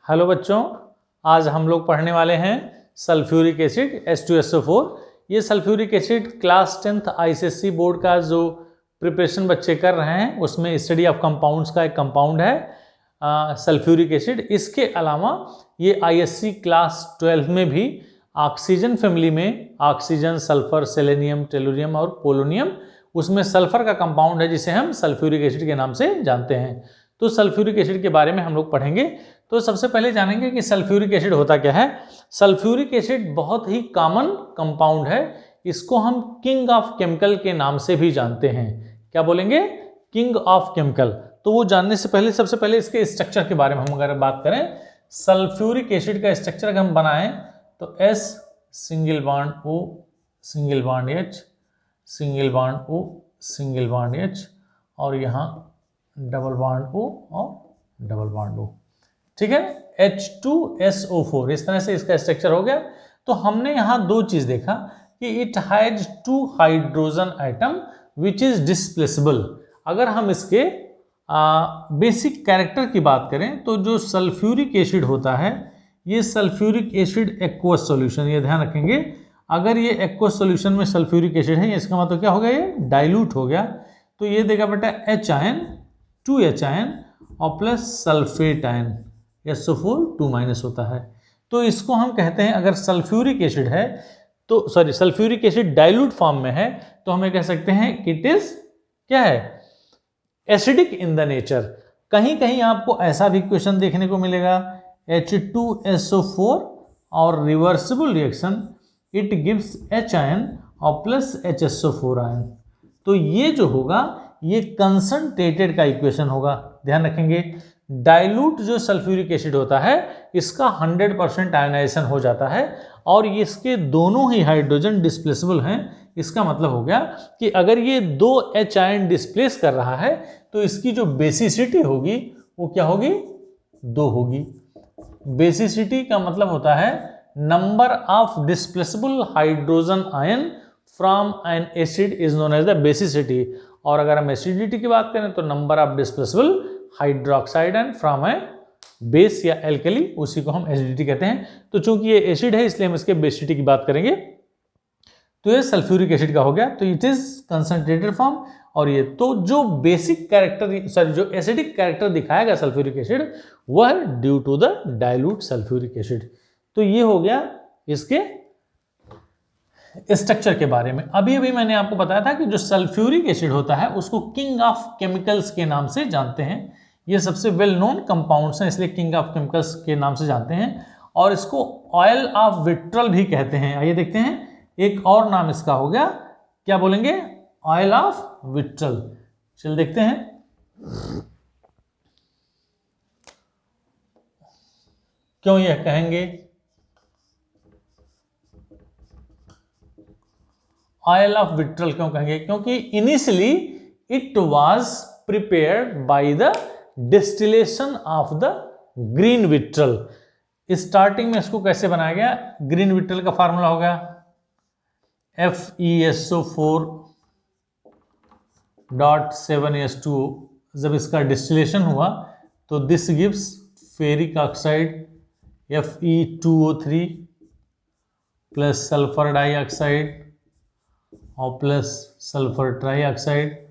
Hello बच्चों, आज हम लोग पढ़ने वाले हैं सल्फ्यूरिक एसिड H2SO4। ये sulphuric acid class 10th ICSE board का जो प्रिपरेशन बच्चे कर रहे हैं उसमें स्टडी ऑफ कंपाउंड्स का एक कंपाउंड है सल्फ्यूरिक एसिड। इसके अलावा ये ISC क्लास 12 में भी ऑक्सीजन फैमिली में ऑक्सीजन, सल्फर, सेलेनियम, टेलुरियम और पोलोनियम, उसमें सल्फर का कंपाउंड है जिसे हम सल्फ्यूरिक एसिड के नाम से जानते हैं। तो सल्फ्यूरिक एसिड के बारे में हम लोग पढ़ेंगे। तो सबसे पहले जानेंगे कि सल्फ्यूरिक एसिड होता क्या है। सल्फ्यूरिक एसिड बहुत ही कॉमन कंपाउंड है। इसको हम किंग ऑफ केमिकल के नाम से भी जानते हैं। क्या बोलेंगे? King of chemical. तो वो जानने से पहले सबसे पहले इसके स्ट्रक्चर के बारे में हम अगर बात करें, सल्फ्यूरिक एसिड का स्ट्रक्चर अगर हम बनाएं तो S single bond O single bond H single bond O single bond H और यहाँ डबल बॉन्ड O और डबल बॉन्ड O। ठीक है, H2SO4 इस तरह से इसका स्ट्रक्चर हो गया। तो हमने यहाँ दो चीज देखा कि it has 2 hydrogen atom which is displaceable. अगर हम इसके बेसिक कैरेक्टर की बात करें तो जो सल्फ्यूरिक एसिड होता है, ये सल्फ्यूरिक एसिड एक्वस सॉल्यूशन, ये ध्यान रखेंगे। अगर ये एक्वस सॉल्यूशन में सल्फ्यूरिक एसिड है, इसका मतलब क्या हो गया? ये डाइल्यूट हो गया। तो ये देगा बेटा H आयन, 2H आयन और प्लस सल्फेट आयन, SO4 2- होता है। तो इसको हम कहते हैं, अगर सल्फ्यूरिक एसिड है तो सल्फ्यूरिक एसिड डाइल्यूट फॉर्म में है तो हमें कह सकते हैं कि इट इज क्या है? Acidic in the nature. कहीं कहीं आपको ऐसा भी क्वेश्चन देखने को मिलेगा, H2SO4 और reversible reaction it gives H ion और प्लस HSO4 आयन। तो ये जो होगा ये कंसंट्रेटेड का इक्वेशन होगा। ध्यान रखेंगे, डाइल्यूट जो सल्फ्यूरिक एसिड होता है इसका 100% आयनाइजेशन हो जाता है और इसके दोनों ही हाइड्रोजन डिस्प्लेसेबल हैं। इसका मतलब हो गया कि अगर ये 2 H आयन डिस्प्लेस कर रहा है तो इसकी जो बेसिसिटी होगी वो क्या होगी? 2 होगी। बेसिसिटी का मतलब होता है number of displaceable hydrogen ion from an acid is known as the basicity. और अगर हम एसिडिटी की बात करें तो number of displaceable hydroxide ion from a base या एल्कली, उसी को हम एसिडिटी कहते हैं। तो चूंकि ये एसिड है इसलिए हम इसके बेसिसिटी की बात करेंगे। तो ये सल्फ्यूरिक एसिड का हो गया। तो इट इज कंसंट्रेटेड फॉर्म। और ये तो जो बेसिक कैरेक्टर जो एसिडिक कैरेक्टर दिखाएगा सल्फ्यूरिक एसिड वह है due to the dilute sulphuric acid. तो ये हो गया इसके स्ट्रक्चर के बारे में। अभी अभी मैंने आपको बताया था कि जो सल्फ्यूरिक एसिड होता है उसको किंग ऑफ केमिकल्स के नाम से जानते हैं। ये सबसे वेल नोन कंपाउंड्स हैं इसलिए किंग ऑफ केमिकल्स के नाम से जानते हैं। और इसको ऑयल ऑफ विट्रल भी कहते हैं। आइए देखते हैं, एक और नाम इसका हो गया, क्या बोलेंगे? Oil of vitriol. चल देखते हैं। क्यों यह कहेंगे ऑयल ऑफ विट्रल? क्यों कहेंगे? क्योंकि initially it was prepared by the distillation of the green vitriol. Starting में इसको कैसे बनाया गया? ग्रीन विट्रल का फार्मूला हो गया FeSO4.7H2O। जब इसका डिस्टिलेशन हुआ तो this gives ferric oxide Fe2O3 plus sulphur dioxide और प्लस सल्फर ट्राइऑक्साइड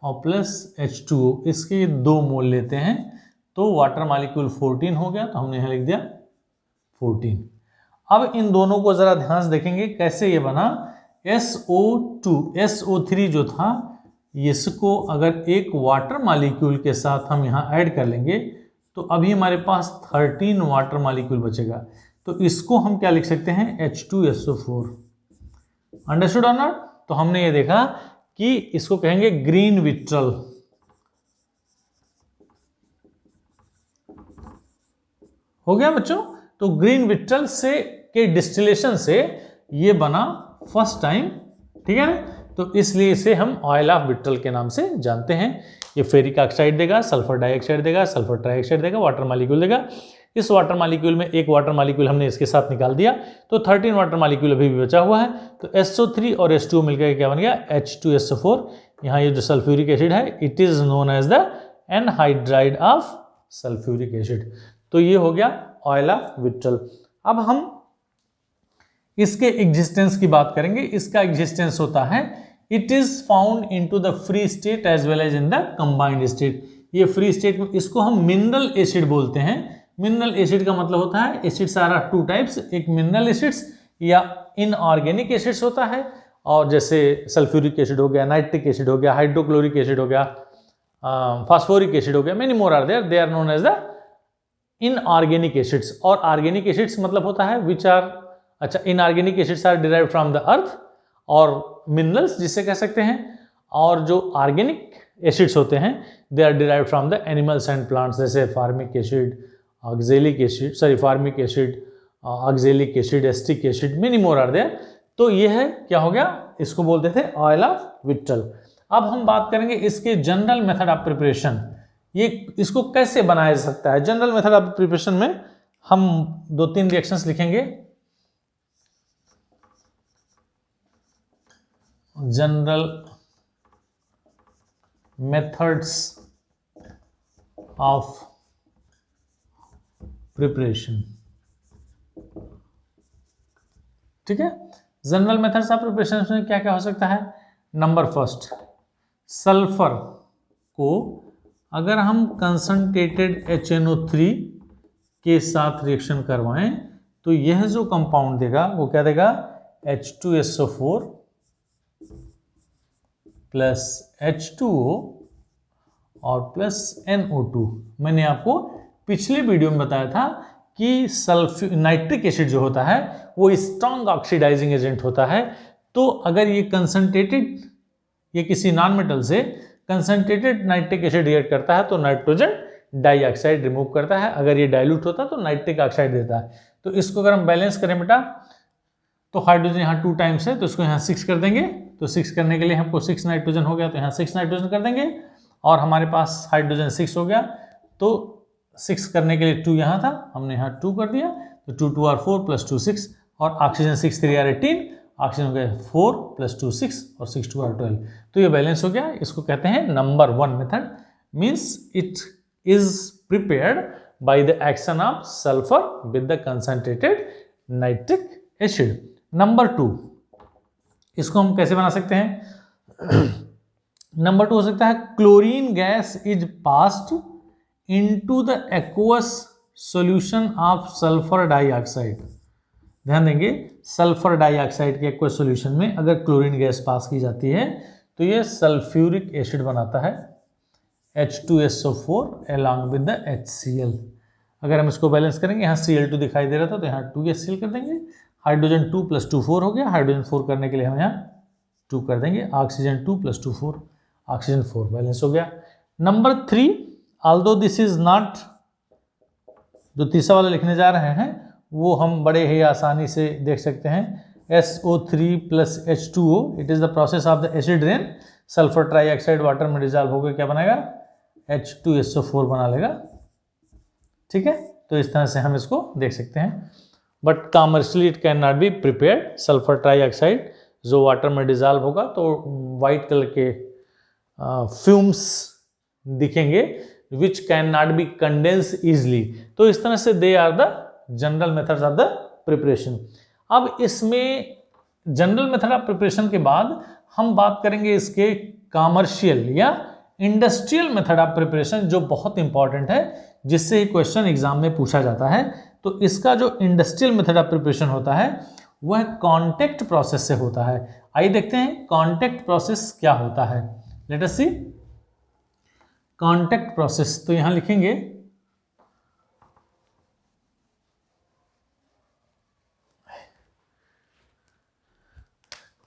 और प्लस H2O। इसके 2 मोल लेते हैं तो वाटर मॉलिक्यूल 14 हो गया। तो हमने यहाँ लिख दिया 14। अब इन दोनों को जरा ध्यान से देखेंगे कैसे ये बना। SO3 जो था इसको अगर एक वाटर मॉलिक्यूल के साथ हम यहाँ ऐड कर लेंगे तो अभी हमारे पास 13 वाटर मॉलिक्यूल बचेगा। तो इसको हम क्या लिख सकते हैं? H2SO4। अंडरस्टूड और नॉट? तो हमने ये देखा कि इसको कहेंगे ग्रीन विट्रल। हो गया बच्चों? तो ग्रीन विट्रल से के डिस्टिलेशन से ये बना फर्स्ट टाइम। ठीक है ना? तो इसलिए इसे हम ऑयल ऑफ विट्रल के नाम से जानते हैं। ये फेरिक ऑक्साइड देगा, सल्फर डाइऑक्साइड देगा, सल्फर ट्राइऑक्साइड देगा, वाटर मॉलिक्यूल देगा। इस वाटर मॉलिक्यूल में एक वाटर मॉलिक्यूल हमने इसके साथ निकाल दिया तो 13 वाटर मॉलिक्यूल अभी भी बचा हुआ है। तो SO3 और H2O मिलकर क्या बन गया? H2SO4। यहाँ ये जो सल्फ्यूरिक एसिड है it is known as the anhydride of sulphuric acid. तो ये हो गया ऑयल ऑफ विट्रल। अब हम इसके एग्जिस्टेंस की बात करेंगे। इसका एग्जिस्टेंस होता है it is found into the free state as well as in the combined state. ये फ्री स्टेट में इसको हम मिनरल एसिड बोलते हैं। मिनरल एसिड का मतलब होता है एसिड्स आर टू टाइप्स, एक मिनरल एसिड्स या इनऑर्गेनिक एसिड्स होता है, और जैसे सल्फ्यूरिक एसिड हो गया, नाइट्रिक एसिड हो गया, हाइड्रोक्लोरिक एसिड हो गया, फास्फोरिक एसिड हो गया, many more are there, they are known as the inorganic acids. और ऑर्गेनिक एसिड्स मतलब होता है विच आर, अच्छा, inorganic acids are derived from the earth और मिनरल्स जिसे कह सकते हैं, और जो ऑर्गेनिक एसिड्स होते हैं they are derived from the animals and plants, जैसे formic acid, oxalic acid, sorry formic acid, oxalic acid, acetic acid, many more are there. तो ये है क्या हो गया, इसको बोलते थे ऑयल ऑफ विट्रल। अब हम बात करेंगे इसके जनरल मेथड ऑफ प्रिपरेशन, ये इसको कैसे बनाया जा सकता है। जनरल मेथड ऑफ प्रिपरेशन में हम 2-3 रिएक्शंस लिखेंगे। जनरल मेथड्स ऑफ प्रिपरेशन, ठीक है। जनरल मेथड्स ऑफ प्रिपरेशन में क्या क्या हो सकता है। नंबर फर्स्ट, सल्फर को अगर हम कंसंट्रेटेड HNO3 के साथ रिएक्शन करवाएं तो यह जो कंपाउंड देगा वो क्या देगा, H2SO4 प्लस H2O और प्लस NO2। मैंने आपको पिछले वीडियो में बताया था कि नाइट्रिक एसिड जो होता है वो स्ट्रॉन्ग ऑक्सीडाइजिंग एजेंट होता है। तो अगर ये कंसंट्रेटेड, ये किसी नॉन मेटल से कंसंट्रेटेड नाइट्रिक एसिड रिएक्ट करता है तो नाइट्रोजन डाइऑक्साइड रिमूव करता है, अगर ये डाइल्यूट होता है तो नाइट्रिक ऑक्साइड देता है। तो इसको अगर हम बैलेंस करें बेटा, तो हाइड्रोजन यहाँ 2 टाइम्स है तो इसको यहाँ 6 कर देंगे, तो 6 करने के लिए हमको 6 नाइट्रोजन हो गया तो यहाँ 6 नाइट्रोजन कर देंगे, और हमारे पास हाइड्रोजन 6 हो गया, तो 6 करने के लिए 2 यहाँ था, हमने यहाँ 2 कर दिया, तो 2 2 आर 4 प्लस 2 6, और ऑक्सीजन 6 3 आर 18, ऑक्सीजन हो गया 4 प्लस 2 6 और 6 2 आर 12। तो ये बैलेंस हो गया। इसको कहते हैं number 1 method, means it is prepared by the action of sulphur with the concentrated nitric acid. Number 2, इसको हम कैसे बना सकते हैं। नंबर 2 हो सकता है chlorine gas is passed into the aqueous solution of sulphur dioxide. ध्यान देंगे, सल्फर डाइऑक्साइड के एक्वस सॉल्यूशन में अगर क्लोरीन गैस पास की जाती है तो ये सल्फ्यूरिक एसिड बनाता है, H2SO4 along with the HCl। अगर हम इसको बैलेंस करेंगे, यहाँ Cl2 दिखाई दे रहा था तो यहाँ 2HCl कर देंगे, हाइड्रोजन 2 प्लस 2 4 हो गया, हाइड्रोजन 4 करने के लिए हम यहाँ 2 कर देंगे, ऑक्सीजन 2 प्लस 2 4, ऑक्सीजन 4 बैलेंस हो गया। Number 3, although this is not, जो तीसरा वाला लिखने जा रहे हैं वो हम बड़े ही आसानी से देख सकते हैं, SO3 plus H2O, it is the process of the acid rain, sulphur trioxide water में डिजॉल्व होकर क्या बनाएगा, H2SO4 बना लेगा, ठीक है। तो इस तरह से हम इसको देख सकते हैं, but commercially it can not be prepared. Sulphur trioxide जो वाटर में डिजॉल्व होगा तो वाइट कलर के फ्यूम्स दिखेंगे which can not be condense easily. तो इस तरह से they are the general methods of the preparation. अब इसमें जनरल मेथड ऑफ प्रिपरेशन के बाद हम बात करेंगे इसके कॉमर्शियल या इंडस्ट्रियल मेथड ऑफ प्रिपरेशन, जो बहुत इंपॉर्टेंट है, जिससे क्वेश्चन एग्जाम में पूछा जाता है। तो इसका जो इंडस्ट्रियल मेथड ऑफ प्रिपरेशन होता है वह कॉन्टेक्ट प्रोसेस से होता है। आइए देखते हैं कॉन्टेक्ट प्रोसेस क्या होता है। लेट अस सी कॉन्टेक्ट प्रोसेस। तो यहां लिखेंगे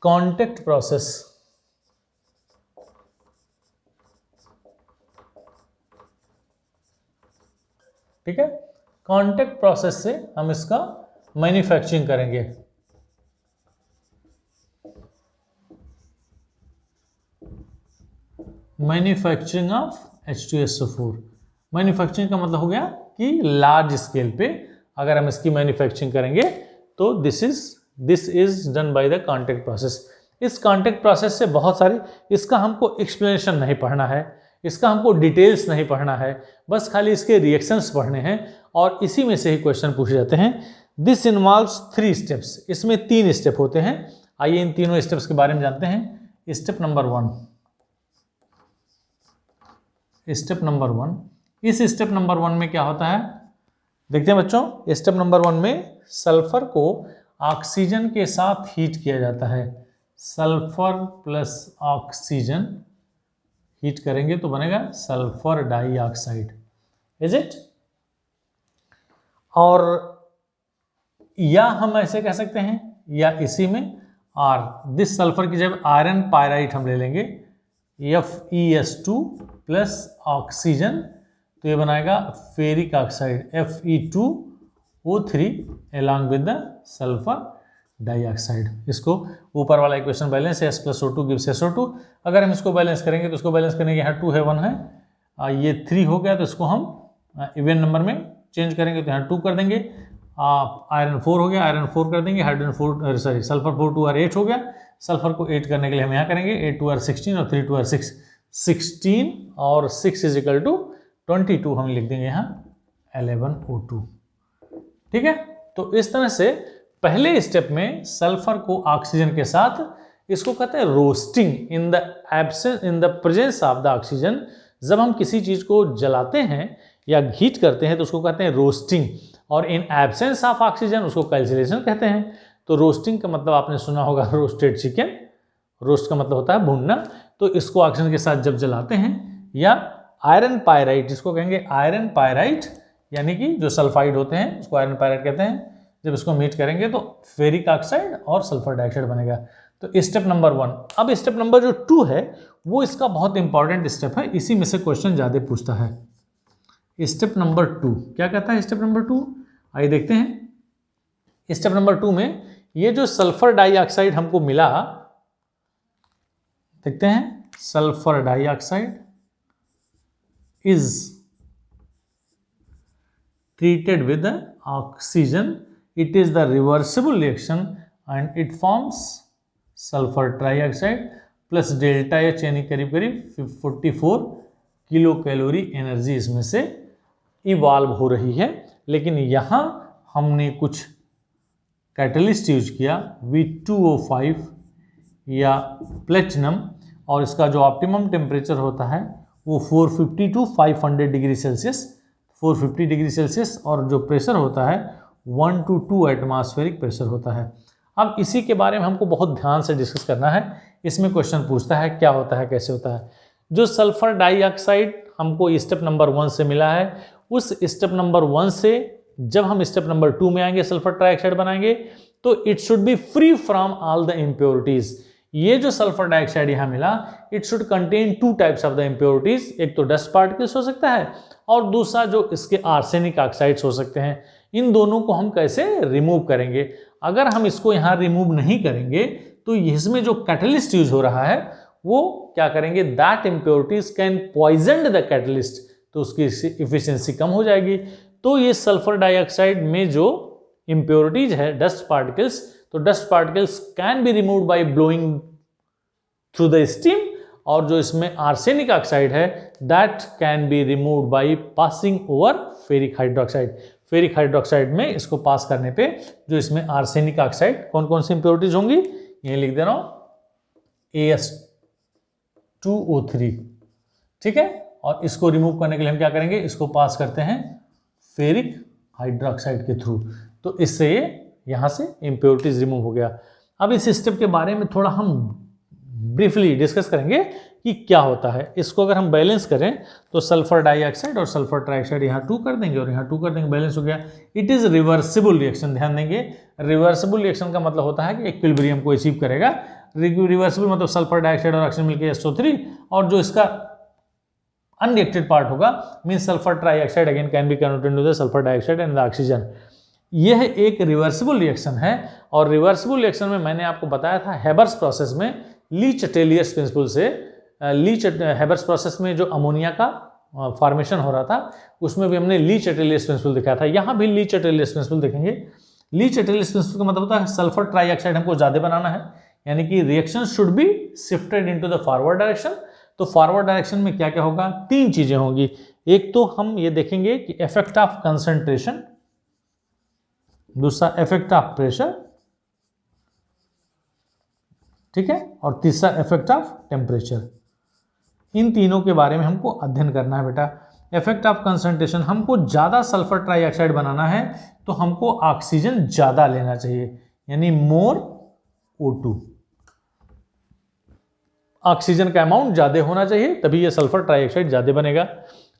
कॉन्टेक्ट प्रोसेस, ठीक है। कॉन्टेक्ट प्रोसेस से हम इसका मैन्युफैक्चरिंग करेंगे। Manufacturing of H2SO4। मैन्युफैक्चरिंग का मतलब हो गया कि लार्ज स्केल पे अगर हम इसकी मैन्युफैक्चरिंग करेंगे तो this is done by the contact process. इस कॉन्टेक्ट प्रोसेस से बहुत सारी, इसका हमको एक्सप्लेनेशन नहीं पढ़ना है, इसका हमको डिटेल्स नहीं पढ़ना है, बस खाली इसके रिएक्शंस पढ़ने हैं और इसी में से ही क्वेश्चन पूछे जाते हैं। दिस इन्वॉल्व्स 3 स्टेप्स, इसमें 3 स्टेप होते हैं। आइए इन तीनों स्टेप्स के बारे में जानते हैं। स्टेप नंबर 1, स्टेप नंबर 1, इस स्टेप नंबर 1 में क्या होता है देखते हैं बच्चों। स्टेप नंबर 1 में सल्फर को ऑक्सीजन के साथ हीट किया जाता है। सल्फर प्लस ऑक्सीजन हीट करेंगे तो बनेगा सल्फर डाइऑक्साइड, इज इट। और या हम ऐसे कह सकते हैं, या इसी में आर, दिस सल्फर की जब आयरन पायराइट हम ले लेंगे FeS2 प्लस ऑक्सीजन, तो ये बनाएगा ferric oxide Fe2O3 along with the sulphur dioxide. इसको ऊपर वाला इक्वेशन बैलेंस है, S+O2 गिव्स SO2। अगर हम इसको बैलेंस करेंगे तो इसको बैलेंस करने के यहाँ 2 है 1 है, ये 3 हो गया, तो इसको हम इवन नंबर में चेंज करेंगे तो यहाँ 2 कर देंगे। आयरन 4 हो गया, आयरन 4 कर देंगे, हाइड्रोजन 4 सॉरी सल्फर 4 2 8 हो गया। सल्फर को 8 करने के लिए हम यहाँ करेंगे 8 2 16 और 3 2 6 16 और 6 इज इक्वल टू 22 हम लिख देंगे यहाँ 11O2। ठीक है, तो इस तरह से पहले स्टेप में सल्फर को ऑक्सीजन के साथ, इसको कहते हैं roasting. In the absence, in the presence of the oxygen, जब हम किसी चीज को जलाते हैं या हीट करते हैं तो उसको कहते हैं रोस्टिंग, और इन एब्सेंस ऑफ ऑक्सीजन उसको कैल्सिलेशन कहते हैं। तो रोस्टिंग का मतलब आपने सुना होगा रोस्टेड चिकन, रोस्ट का मतलब होता है भूनना। तो इसको ऑक्सीजन के साथ जब जलाते हैं, या आयरन पायराइट, जिसको कहेंगे आयरन पायराइट, यानी कि जो सल्फाइड होते हैं उसको आयरन पायराइट कहते हैं, जब इसको मीट करेंगे तो फेरिक ऑक्साइड और सल्फर डाइऑक्साइड बनेगा। तो स्टेप नंबर 1। अब स्टेप नंबर जो 2 है वो इसका बहुत इंपॉर्टेंट स्टेप है, इसी में से क्वेश्चन ज़्यादा पूछता है। स्टेप नंबर 2 क्या कहता है? स्टेप नंबर 2 आइए देखते हैं। स्टेप नंबर 2 में ये जो सल्फर डाइऑक्साइड हमको मिला, देखते हैं, sulphur dioxide is treated with the oxygen, it is the reversible reaction and it forms sulfur trioxide plus delta H, यानी करीब करीब 44 किलो कैलोरी एनर्जी इसमें से इवॉल्व हो रही है। लेकिन यहाँ हमने कुछ कैटलिस्ट यूज किया V2O5 या प्लेटिनम, और इसका जो ऑप्टिमम टेम्परेचर होता है वो 450 to 500 degree Celsius, 450 degree Celsius, और जो प्रेशर होता है 1 to 2 एटमॉस्फेरिक प्रेशर होता है। अब इसी के बारे में हमको बहुत ध्यान से डिस्कस करना है। इसमें क्वेश्चन पूछता है क्या होता है, कैसे होता है। जो सल्फर डाइऑक्साइड हमको स्टेप नंबर 1 से मिला है, उस स्टेप नंबर 1 से जब हम स्टेप नंबर 2 में आएंगे, सल्फर ट्राइऑक्साइड बनाएंगे, तो it should be free from all the impurities. ये जो सल्फर डाइऑक्साइड यहाँ मिला, it should contain 2 types of the impurities. एक तो डस्ट पार्टिकल्स हो सकता है, और दूसरा जो इसके आर्सेनिक ऑक्साइड्स हो सकते हैं। इन दोनों को हम कैसे रिमूव करेंगे? अगर हम इसको यहाँ रिमूव नहीं करेंगे तो इसमें जो कैटलिस्ट यूज हो रहा है वो क्या करेंगे, that impurities can poison the catalyst, तो उसकी इफिशियंसी कम हो जाएगी। तो ये सल्फर डाइऑक्साइड में जो इम्प्योरिटीज है, डस्ट पार्टिकल्स, तो dust particles can be removed by blowing through the steam, और जो इसमें आर्सेनिक ऑक्साइड है that can be removed by passing over ferric hydroxide. Ferric hydroxide में इसको पास करने पे जो इसमें आर्सेनिक ऑक्साइड, कौन कौन सी इंप्योरिटीज होंगी ये लिख दे रहा हूं, AS2O3, ठीक है। और इसको रिमूव करने के लिए हम क्या करेंगे, इसको पास करते हैं फेरिक हाइड्रोक्साइड के थ्रू, तो इससे ये यहाँ से इंप्योरिटीज रिमूव हो गया। अब इस स्टेप के बारे में थोड़ा हम ब्रीफली डिस्कस करेंगे कि क्या होता है। इसको अगर हम बैलेंस करें तो सल्फर डाइऑक्साइड और सल्फर ट्राइऑक्साइड यहाँ 2 कर देंगे और यहाँ 2 कर देंगे, बैलेंस हो गया। इट इज़ रिवर्सिबल रिएक्शन, ध्यान देंगे। रिवर्सिबल रिएक्शन का मतलब होता है कि इक्विलिब्रियम को अचीव करेगा। रिवर्सिबल मतलब सल्फर डाइऑक्साइड और ऑक्सीजन मिलकर SO3, और जो इसका अनरिएक्टेड पार्ट होगा mean sulphur trioxide again can be converted to the sulphur dioxide and the oxygen. यह एक रिवर्सिबल रिएक्शन है, और रिवर्सिबल रिएक्शन में मैंने आपको बताया था हेबर्स प्रोसेस में ली-चटेलियस प्रिंसिपल से, हेबर्स प्रोसेस में जो अमोनिया का फॉर्मेशन हो रहा था उसमें भी हमने ली-चटेलियस प्रिंसिपल दिखाया था। यहाँ भी ली-चटेलियस प्रिंसिपल देखेंगे। ली-चटेलियस प्रिंसिपल का मतलब होता है सल्फर ट्राइऑक्साइड हमको ज़्यादा बनाना है, यानी कि reaction should be shifted into the forward direction. तो फॉरवर्ड डायरेक्शन में क्या क्या होगा, तीन चीजें होंगी। एक तो हम ये देखेंगे कि इफेक्ट ऑफ कंसंट्रेशन, दूसरा इफेक्ट ऑफ प्रेशर, ठीक है, और तीसरा इफेक्ट ऑफ टेम्परेचर। इन तीनों के बारे में हमको अध्ययन करना है बेटा। इफेक्ट ऑफ कंसंट्रेशन, हमको ज़्यादा सल्फर ट्राइऑक्साइड बनाना है तो हमको ऑक्सीजन ज़्यादा लेना चाहिए, यानी मोर O2, ऑक्सीजन का अमाउंट ज़्यादा होना चाहिए, तभी ये सल्फर ट्राइऑक्साइड ज़्यादा बनेगा।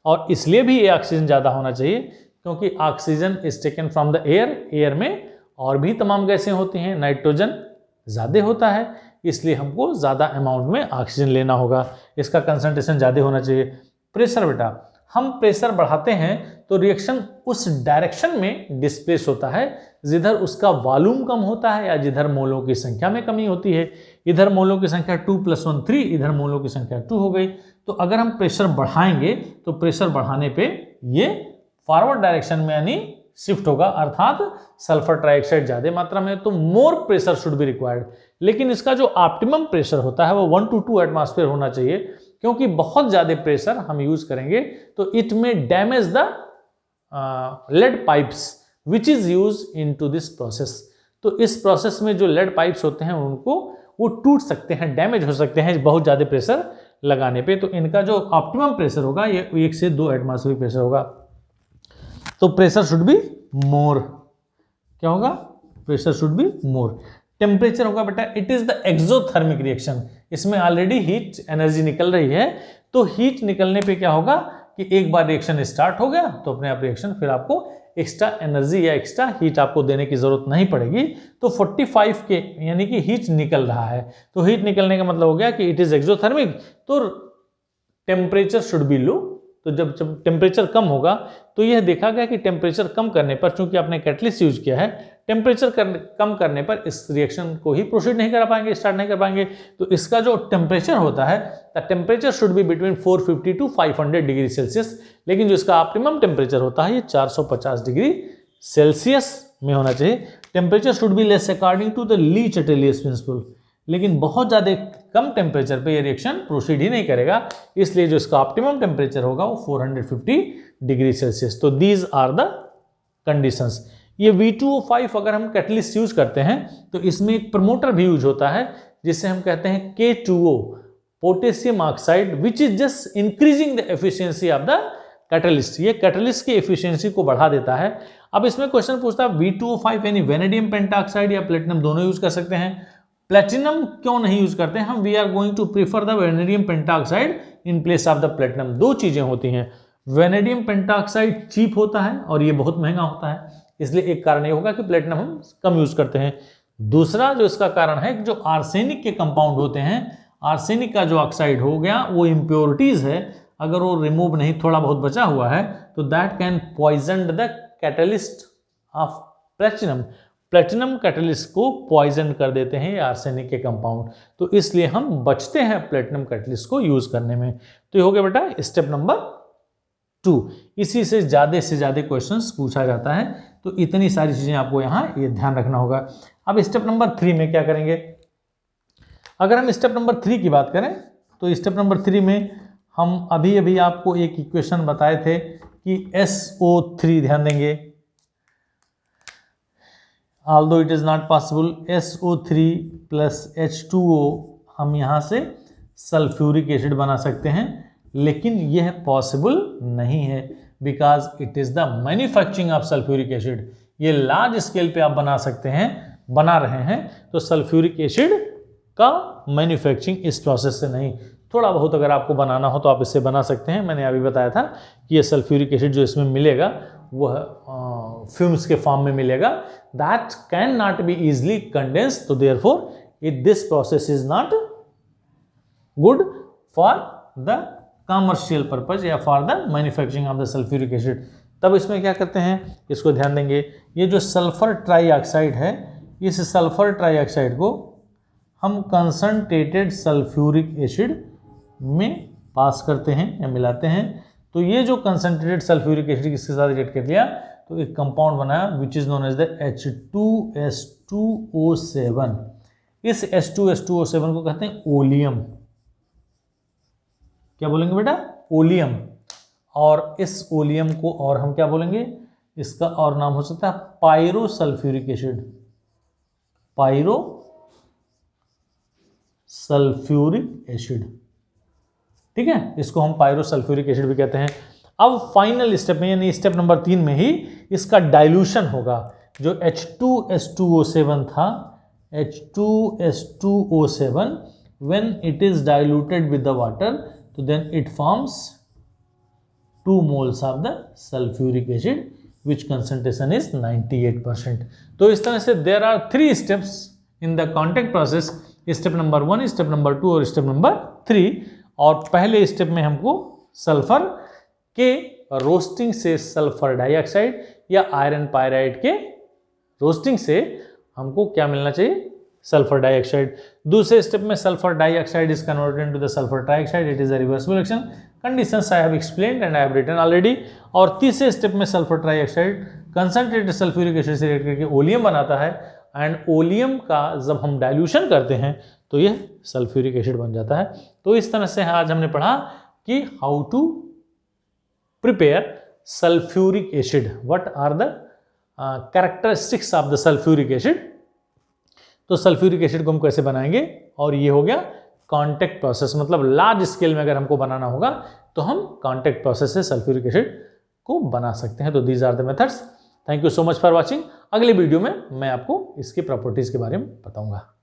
और इसलिए भी ये ऑक्सीजन ज़्यादा होना चाहिए क्योंकि oxygen is taken from the air, air में और भी तमाम गैसें होती हैं, नाइट्रोजन ज़्यादा होता है, इसलिए हमको ज़्यादा अमाउंट में ऑक्सीजन लेना होगा, इसका कंसंट्रेशन ज़्यादा होना चाहिए। प्रेशर बेटा, हम प्रेशर बढ़ाते हैं तो रिएक्शन उस डायरेक्शन में डिस्प्लेस होता है जिधर उसका वॉल्यूम कम होता है या जिधर मोलों की संख्या में कमी होती है। इधर मोलों की संख्या 2 + 1 3, इधर मोलों की संख्या 2 हो गई। तो अगर हम प्रेशर बढ़ाएंगे तो प्रेशर बढ़ाने पे ये फॉरवर्ड डायरेक्शन में यानी शिफ्ट होगा, अर्थात सल्फर ट्राइऑक्साइड ज़्यादा मात्रा में, तो more pressure should be required. लेकिन इसका जो ऑप्टिमम प्रेशर होता है वो 1 to 2 एटमॉस्फेयर होना चाहिए, क्योंकि बहुत ज़्यादा प्रेशर हम यूज करेंगे तो it may damage the lead pipes which is use in to this process. तो इस प्रोसेस में जो लेड पाइप्स होते हैं उनको वो टूट सकते हैं, डैमेज हो सकते हैं बहुत ज़्यादा प्रेशर लगाने पे। तो इनका जो ऑप्टिमम प्रेशर होगा ये 1 से 2 एटमॉस्फेयर प्रेशर होगा। तो प्रेशर शुड बी मोर, क्या होगा, pressure should be more. Temperature होगा बेटा, it is the exothermic reaction, इसमें ऑलरेडी हीट एनर्जी निकल रही है, तो हीट निकलने पे क्या होगा कि एक बार रिएक्शन स्टार्ट हो गया तो अपने आप रिएक्शन, फिर आपको एक्स्ट्रा एनर्जी या एक्स्ट्रा हीट आपको देने की जरूरत नहीं पड़ेगी। तो 45 के यानी कि हीट निकल रहा है, तो हीट निकलने का मतलब हो गया कि इट इज एक्सोथर्मिक, तो टेम्परेचर शुड बी लो। तो जब टेम्परेचर कम होगा तो यह देखा गया कि टेम्परेचर कम करने पर, चूंकि आपने कैटलिस्ट यूज किया है, टेम्परेचर कम करने पर इस रिएक्शन को ही प्रोसीड नहीं कर पाएंगे, स्टार्ट नहीं कर पाएंगे। तो इसका जो टेम्परेचर होता है, the temperature should be between 450 to 500 degree Celsius, लेकिन जो इसका ऑप्टिमम टेम्परेचर होता है ये 450 डिग्री सेल्सियस में होना चाहिए। Temperature should be less according to the Le Chatelier principle, लेकिन बहुत ज़्यादा कम टेम्परेचर पे ये रिएक्शन प्रोसीड ही नहीं करेगा, इसलिए जो इसका ऑप्टिमम टेम्परेचर होगा वो 450 डिग्री सेल्सियस। तो दीज आर द कंडीशंस। ये V2O5 अगर हम कैटलिस्ट यूज करते हैं तो इसमें एक प्रमोटर भी यूज होता है जिसे हम कहते हैं K2O, potassium oxide, which is just increasing the efficiency of the catalyst. ये कैटलिस्ट की एफिशिएंसी को बढ़ा देता है। अब इसमें क्वेश्चन पूछता है V2O5 यानी वेनेडियम पेंटाऑक्साइड या प्लेटिनम दोनों यूज कर सकते हैं। प्लेटिनम क्यों नहीं यूज करते हैं हम? We are going to prefer the vanadium pentoxide in place of the platinum. दो चीजें होती हैं, वेनेडियम पेंटाऑक्साइड चीप होता है और ये बहुत महंगा होता है, इसलिए एक कारण ये होगा कि प्लेटिनम हम कम यूज करते हैं। दूसरा जो इसका कारण है कि जो आर्सेनिक के कंपाउंड होते हैं, आर्सेनिक का जो ऑक्साइड हो गया वो इम्प्योरिटीज है, अगर वो रिमूव नहीं थोड़ा बहुत बचा हुआ है तो that can poison the catalyst of platinum. Platinum catalyst को पॉइजन कर देते हैं ये आर्सेनिक के कंपाउंड, तो इसलिए हम बचते हैं प्लेटिनम कैटलिस्ट को यूज करने में। तो ये हो गया बेटा स्टेप नंबर 2। इसी से ज़्यादा क्वेश्चंस पूछा जाता है, तो इतनी सारी चीज़ें आपको यहाँ ये ध्यान रखना होगा। अब स्टेप नंबर 3 में क्या करेंगे? अगर हम स्टेप नंबर 3 की बात करें तो स्टेप नंबर 3 में हम अभी आपको एक इक्वेशन बताए थे कि SO3, ध्यान देंगे, although it is not possible, SO3 plus H2O हम यहाँ से सल्फ्यूरिक एसिड बना सकते हैं, लेकिन यह पॉसिबल नहीं है because it is the manufacturing of sulphuric acid. ये लार्ज स्केल पे आप बना सकते हैं, बना रहे हैं, तो सल्फ्यूरिक एसिड का मैन्युफैक्चरिंग इस प्रोसेस से नहीं। थोड़ा बहुत अगर आपको बनाना हो तो आप इससे बना सकते हैं। मैंने अभी बताया था कि ये सल्फ्यूरिक एसिड जो इसमें मिलेगा वह फ्यूम्स के फॉर्म में मिलेगा, that can not be easily condense, तो therefore this process is not good for the commercial purpose या for the manufacturing of the sulphuric acid. तब इसमें क्या करते हैं, इसको ध्यान देंगे, ये जो सल्फर ट्राइऑक्साइड है, इस सल्फर ट्राइऑक्साइड को हम कंसंट्रेटेड सल्फ्यूरिक एसिड में पास करते हैं या मिलाते हैं। तो ये जो कंसंट्रेटेड सल्फ्यूरिक एसिड किसके साथ रिएक्ट कर लिया, तो एक कंपाउंड बनाया which is known as the H2S2O7। इस H2S2O7 को कहते हैं ओलियम। क्या बोलेंगे बेटा, ओलियम। और इस ओलियम को और हम क्या बोलेंगे, इसका और नाम हो सकता है पायरोसल्फ्यूरिक एसिड, पायरोसल्फ्यूरिक एसिड, ठीक है, इसको हम पायरोसल्फ्यूरिक एसिड भी कहते हैं। अब फाइनल स्टेप में यानी स्टेप नंबर 3 में ही इसका डाइल्यूशन होगा। जो H2S2O7 था, H2S2O7 when it is diluted with the water, तो then it forms 2 moles of the sulfuric acid which concentration is 98%. तो इस तरह से there are 3 steps in the contact process, step number 1, step number 2 और step number 3। और पहले step में हमको सल्फर के रोस्टिंग से सल्फर डाइऑक्साइड या आयरन पायराइड के रोस्टिंग से हमको क्या मिलना चाहिए, सल्फर डाइऑक्साइड। दूसरे स्टेप में sulphur dioxide is converted into the sulphur trioxide, it is a reversible reaction, conditions I have explained and I have written already. और तीसरे स्टेप में sulphur trioxide concentrated sulphuric acid से react करके oleum बनाता है, and oleum का जब हम डाइल्यूशन करते हैं तो यह सल्फ्यूरिक एसिड बन जाता है। तो इस तरह से आज हमने पढ़ा कि how to prepare sulphuric acid, what are the characteristics of the sulphuric acid. तो सल्फ्यूरिक एसिड को हम कैसे बनाएंगे, और ये हो गया कॉन्टैक्ट प्रोसेस, मतलब लार्ज स्केल में अगर हमको बनाना होगा तो हम कॉन्टैक्ट प्रोसेस से सल्फ्यूरिक एसिड को बना सकते हैं। तो these are the methods. Thank you so much for watching. अगले वीडियो में मैं आपको इसकी प्रॉपर्टीज के बारे में बताऊंगा।